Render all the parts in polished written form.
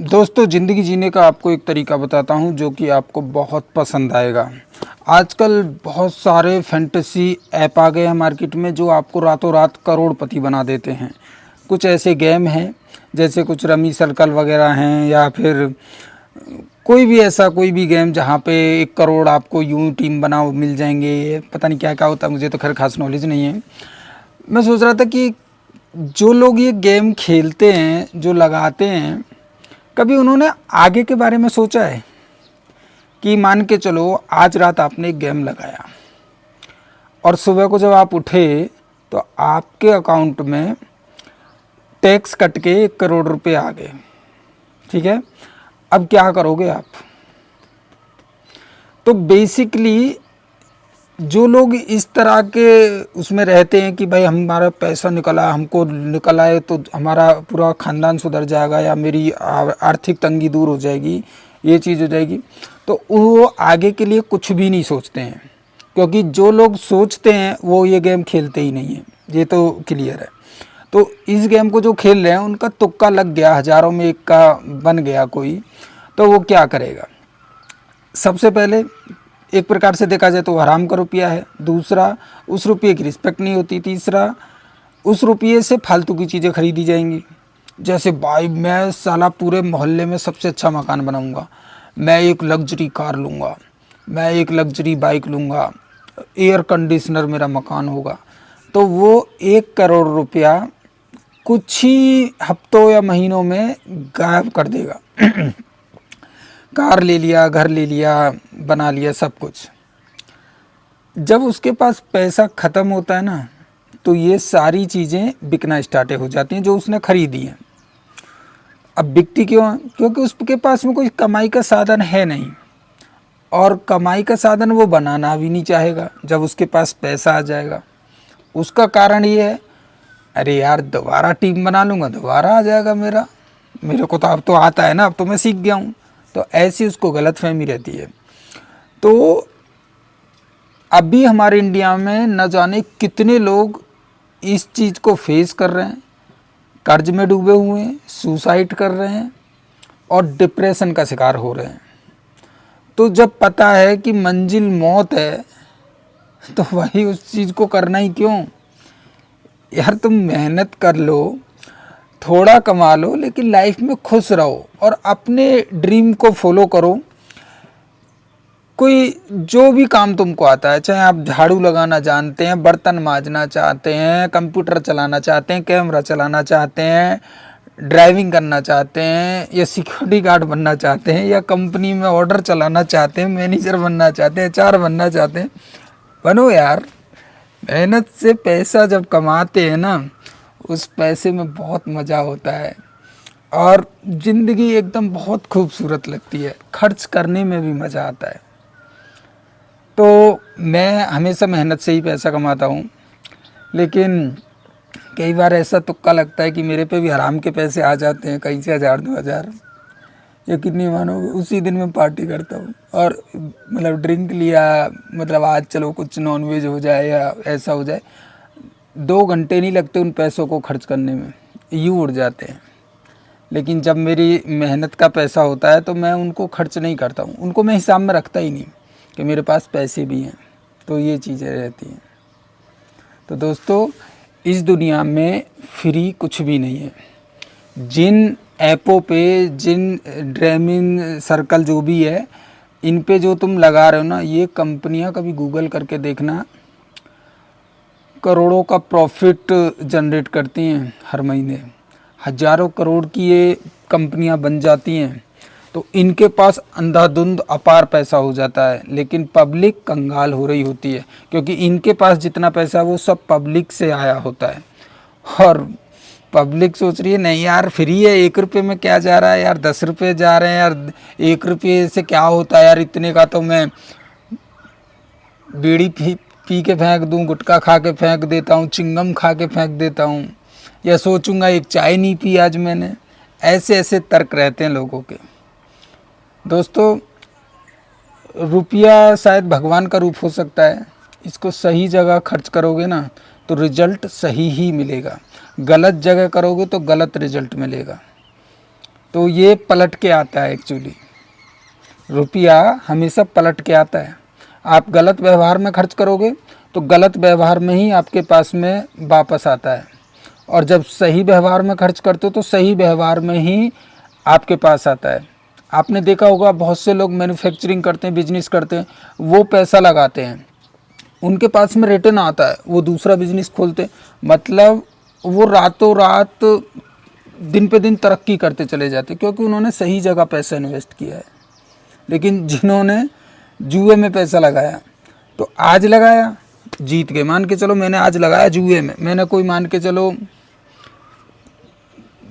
दोस्तों, ज़िंदगी जीने का आपको एक तरीका बताता हूँ जो कि आपको बहुत पसंद आएगा। आजकल बहुत सारे फैंटेसी ऐप आ गए हैं मार्केट में जो आपको रातों रात करोड़पति बना देते हैं। कुछ ऐसे गेम हैं जैसे कुछ रमी सर्कल वगैरह हैं, या फिर कोई भी गेम जहाँ पे 1 करोड़ आपको यूँ टीम बनाओ मिल जाएंगे। ये पता नहीं क्या क्या होता है, मुझे तो खैर खास नॉलेज नहीं है। मैं सोच रहा था कि जो लोग ये गेम खेलते हैं, जो लगाते हैं, कभी उन्होंने आगे के बारे में सोचा है कि मान के चलो आज रात आपने एक गेम लगाया और सुबह को जब आप उठे तो आपके अकाउंट में टैक्स कट के 1 करोड़ रुपए आ गए। ठीक है, अब क्या करोगे आप? तो बेसिकली जो लोग इस तरह के उसमें रहते हैं कि भाई हमारा पैसा निकला, हमको निकला है तो हमारा पूरा ख़ानदान सुधर जाएगा या मेरी आर्थिक तंगी दूर हो जाएगी, ये चीज़ हो जाएगी, तो वो आगे के लिए कुछ भी नहीं सोचते हैं। क्योंकि जो लोग सोचते हैं वो ये गेम खेलते ही नहीं हैं, ये तो क्लियर है। तो इस गेम को जो खेल रहे हैं उनका तुक्का लग गया, हज़ारों में एक का बन गया कोई, तो वो क्या करेगा? सबसे पहले एक प्रकार से देखा जाए तो हराम का रुपया है। दूसरा, उस रुपये की रिस्पेक्ट नहीं होती। तीसरा, उस रुपये से फालतू की चीज़ें खरीदी जाएंगी। जैसे भाई मैं साला पूरे मोहल्ले में सबसे अच्छा मकान बनाऊंगा, मैं एक लग्जरी कार लूँगा, मैं एक लग्जरी बाइक लूँगा, एयर कंडीशनर मेरा मकान होगा। तो वो 1 करोड़ रुपया कुछ ही हफ्तों या महीनों में गायब कर देगा। कार ले लिया, घर ले लिया, बना लिया, सब कुछ। जब उसके पास पैसा ख़त्म होता है ना, तो ये सारी चीज़ें बिकना स्टार्ट हो जाती हैं जो उसने खरीदी हैं। अब बिकती क्यों है? क्योंकि उसके पास में कोई कमाई का साधन है नहीं, और कमाई का साधन वो बनाना भी नहीं चाहेगा जब उसके पास पैसा आ जाएगा। उसका कारण ये है, अरे यार दोबारा टीम बना लूँगा, दोबारा आ जाएगा मेरे को तो अब तो आता है ना, अब तो मैं सीख गया हूँ। तो ऐसी उसको गलतफहमी रहती है। तो अभी हमारे इंडिया में न जाने कितने लोग इस चीज़ को फेस कर रहे हैं, कर्ज में डूबे हुए हैं, सुसाइड कर रहे हैं और डिप्रेशन का शिकार हो रहे हैं। तो जब पता है कि मंजिल मौत है तो भाई उस चीज़ को करना ही क्यों? यार तुम मेहनत कर लो, थोड़ा कमा लो, लेकिन लाइफ में खुश रहो और अपने ड्रीम को फॉलो करो। कोई जो भी काम तुमको आता है, चाहे आप झाड़ू लगाना जानते हैं, बर्तन मांजना चाहते हैं, कंप्यूटर चलाना चाहते हैं, कैमरा चलाना चाहते हैं, ड्राइविंग करना चाहते हैं, या सिक्योरिटी गार्ड बनना चाहते हैं, या कंपनी में ऑर्डर चलाना चाहते हैं, मैनेजर बनना चाहते हैं, HR बनना चाहते हैं, बनो यार। मेहनत से पैसा जब कमाते हैं ना, उस पैसे में बहुत मज़ा होता है और ज़िंदगी एकदम बहुत खूबसूरत लगती है। खर्च करने में भी मज़ा आता है। तो मैं हमेशा मेहनत से ही पैसा कमाता हूँ, लेकिन कई बार ऐसा तुक्का लगता है कि मेरे पे भी हराम के पैसे आ जाते हैं, कहीं से 1000-2000। यकीन नहीं मानोगे, उसी दिन मैं पार्टी करता हूँ और मतलब ड्रिंक लिया, मतलब आज चलो कुछ नॉनवेज हो जाए या ऐसा हो जाए, 2 घंटे नहीं लगते उन पैसों को खर्च करने में, यूँ उड़ जाते हैं। लेकिन जब मेरी मेहनत का पैसा होता है तो मैं उनको खर्च नहीं करता हूँ, उनको मैं हिसाब में रखता ही नहीं कि मेरे पास पैसे भी हैं। तो ये चीज़ें रहती हैं। तो दोस्तों, इस दुनिया में फ्री कुछ भी नहीं है। जिन ऐपों पे, जिन ड्रीमिंग सर्कल जो भी है, इन पे जो तुम लगा रहे हो ना, ये कंपनियां कभी गूगल करके देखना, करोड़ों का प्रॉफिट जनरेट करती हैं हर महीने। हज़ारों करोड़ की ये कंपनियां बन जाती हैं। तो इनके पास अंधाधुंध अपार पैसा हो जाता है, लेकिन पब्लिक कंगाल हो रही होती है, क्योंकि इनके पास जितना पैसा है वो सब पब्लिक से आया होता है। और पब्लिक सोच रही है नहीं यार फ्री है, 1 रुपये में क्या जा रहा है यार, 10 रुपये जा रहे हैं यार, 1 रुपये से क्या होता है यार, इतने का तो मैं बीड़ी पी के फेंक दूँ, गुटखा खा के फेंक देता हूँ, चिंगम खा के फेंक देता हूँ, या सोचूंगा एक चाय नहीं पी आज मैंने। ऐसे ऐसे तर्क रहते हैं लोगों के। दोस्तों, रुपया शायद भगवान का रूप हो सकता है, इसको सही जगह खर्च करोगे ना तो रिजल्ट सही ही मिलेगा, गलत जगह करोगे तो गलत रिजल्ट मिलेगा। तो ये पलट के आता है एक्चुअली, रुपया हमेशा पलट के आता है। आप गलत व्यवहार में खर्च करोगे तो गलत व्यवहार में ही आपके पास में वापस आता है, और जब सही व्यवहार में खर्च करते हो तो सही व्यवहार में ही आपके पास आता है। आपने देखा होगा बहुत से लोग मैन्युफैक्चरिंग करते हैं, बिजनेस करते हैं, वो पैसा लगाते हैं, उनके पास में रिटर्न आता है, वो दूसरा बिजनेस खोलते हैं, मतलब वो रातों रात दिन पे दिन तरक्की करते चले जाते, क्योंकि उन्होंने सही जगह पैसा इन्वेस्ट किया है। लेकिन जिन्होंने जुए में पैसा लगाया, तो आज लगाया जीत गए, मान के चलो मैंने आज लगाया जुए में, मैंने कोई मान के चलो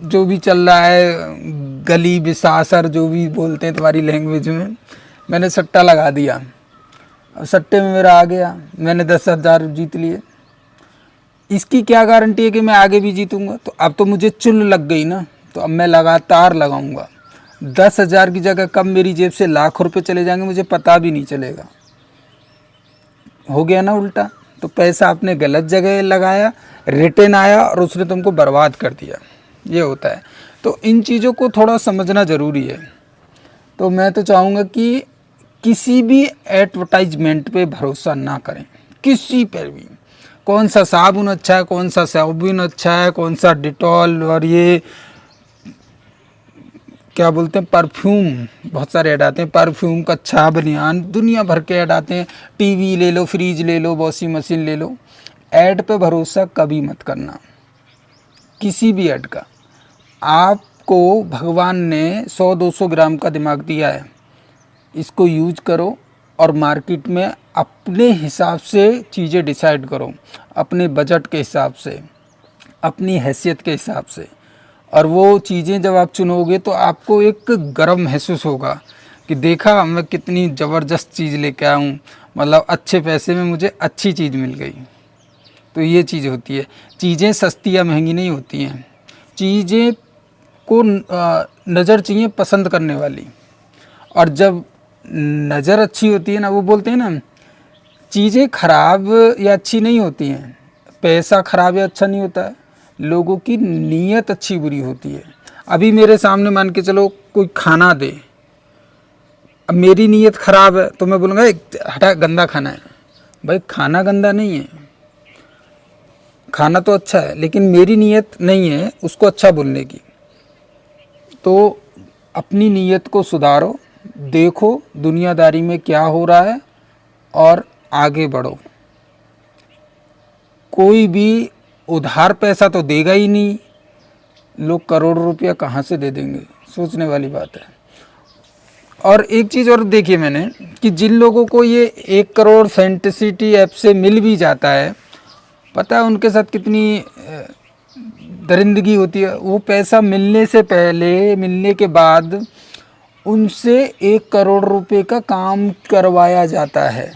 जो भी चल रहा है गली बिसासर जो भी बोलते हैं तुम्हारी लैंग्वेज में, मैंने सट्टा लगा दिया, अब सट्टे में मेरा आ गया, मैंने 10,000 जीत लिए। इसकी क्या गारंटी है कि मैं आगे भी जीतूंगा? तो अब तो मुझे चुल लग गई ना, तो अब मैं लगातार लगाऊंगा। 10,000 की जगह कब मेरी जेब से लाख रुपए चले जाएंगे मुझे पता भी नहीं चलेगा। हो गया ना उल्टा? तो पैसा आपने गलत जगह लगाया, रिटर्न आया और उसने तुमको बर्बाद कर दिया, ये होता है। तो इन चीज़ों को थोड़ा समझना ज़रूरी है। तो मैं तो चाहूँगा कि किसी भी एडवर्टाइजमेंट पे भरोसा ना करें, किसी पर भी। कौन सा साबुन अच्छा है, कौन सा साबुन अच्छा है, कौन सा डिटॉल और ये क्या बोलते हैं परफ्यूम, बहुत सारे ऐड आते हैं, परफ्यूम का अच्छा बनियान, दुनिया भर के ऐड आते हैं। टीवी ले लो, फ्रिज ले लो, वॉशिंग मशीन ले लो, ऐड पे भरोसा कभी मत करना, किसी भी ऐड का। आपको भगवान ने 100-200 ग्राम का दिमाग दिया है, इसको यूज करो और मार्केट में अपने हिसाब से चीज़ें डिसाइड करो, अपने बजट के हिसाब से, अपनी हैसियत के हिसाब से। और वो चीज़ें जब आप चुनोगे तो आपको एक गर्व महसूस होगा कि देखा मैं कितनी ज़बरदस्त चीज़ लेके आया हूँ, मतलब अच्छे पैसे में मुझे अच्छी चीज़ मिल गई। तो ये चीज़ होती है, चीज़ें सस्ती या महंगी नहीं होती हैं, चीज़ें को नज़र चाहिए पसंद करने वाली। और जब नज़र अच्छी होती है ना, वो बोलते हैं ना चीज़ें खराब या अच्छी नहीं होती हैं, पैसा खराब या अच्छा नहीं होता है, लोगों की नीयत अच्छी बुरी होती है। अभी मेरे सामने मान के चलो कोई खाना दे, अब मेरी नीयत खराब है तो मैं बोलूँगा हटा गंदा खाना है। भाई खाना गंदा नहीं है, खाना तो अच्छा है, लेकिन मेरी नीयत नहीं है उसको अच्छा बोलने की। तो अपनी नीयत को सुधारो, देखो दुनियादारी में क्या हो रहा है और आगे बढ़ो। कोई भी उधार पैसा तो देगा ही नहीं, लोग करोड़ रुपया कहाँ से दे देंगे, सोचने वाली बात है। और एक चीज़ और देखिए मैंने कि जिन लोगों को ये 1 करोड़ फैंटेसिटी ऐप से मिल भी जाता है, पता है उनके साथ कितनी दरिंदगी होती है। वो पैसा मिलने से पहले, मिलने के बाद उनसे 1 करोड़ रुपए का काम करवाया जाता है,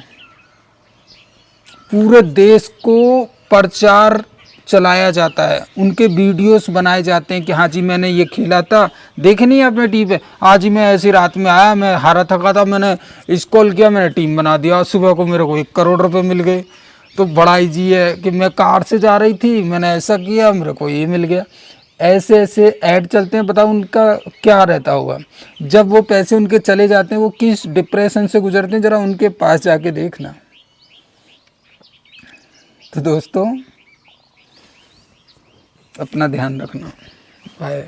पूरे देश को प्रचार चलाया जाता है, उनके वीडियोस बनाए जाते हैं कि हाँ जी मैंने ये खेला था, देखे नहीं आपने टीवी पे, आज ही मैं ऐसी रात में आया, मैं हारा थका था, मैंने स्कॉल किया, मैंने टीम बना दिया, सुबह को मेरे को 1 करोड़ रुपए मिल गए। तो बड़ा ईजी है कि मैं कार से जा रही थी, मैंने ऐसा किया, मेरे को ये मिल गया। ऐसे ऐसे ऐड चलते हैं, बताओ उनका क्या रहता होगा जब वो पैसे उनके चले जाते हैं, वो किस डिप्रेशन से गुजरते हैं, ज़रा उनके पास जाके देखना। तो दोस्तों अपना ध्यान रखना, बाय।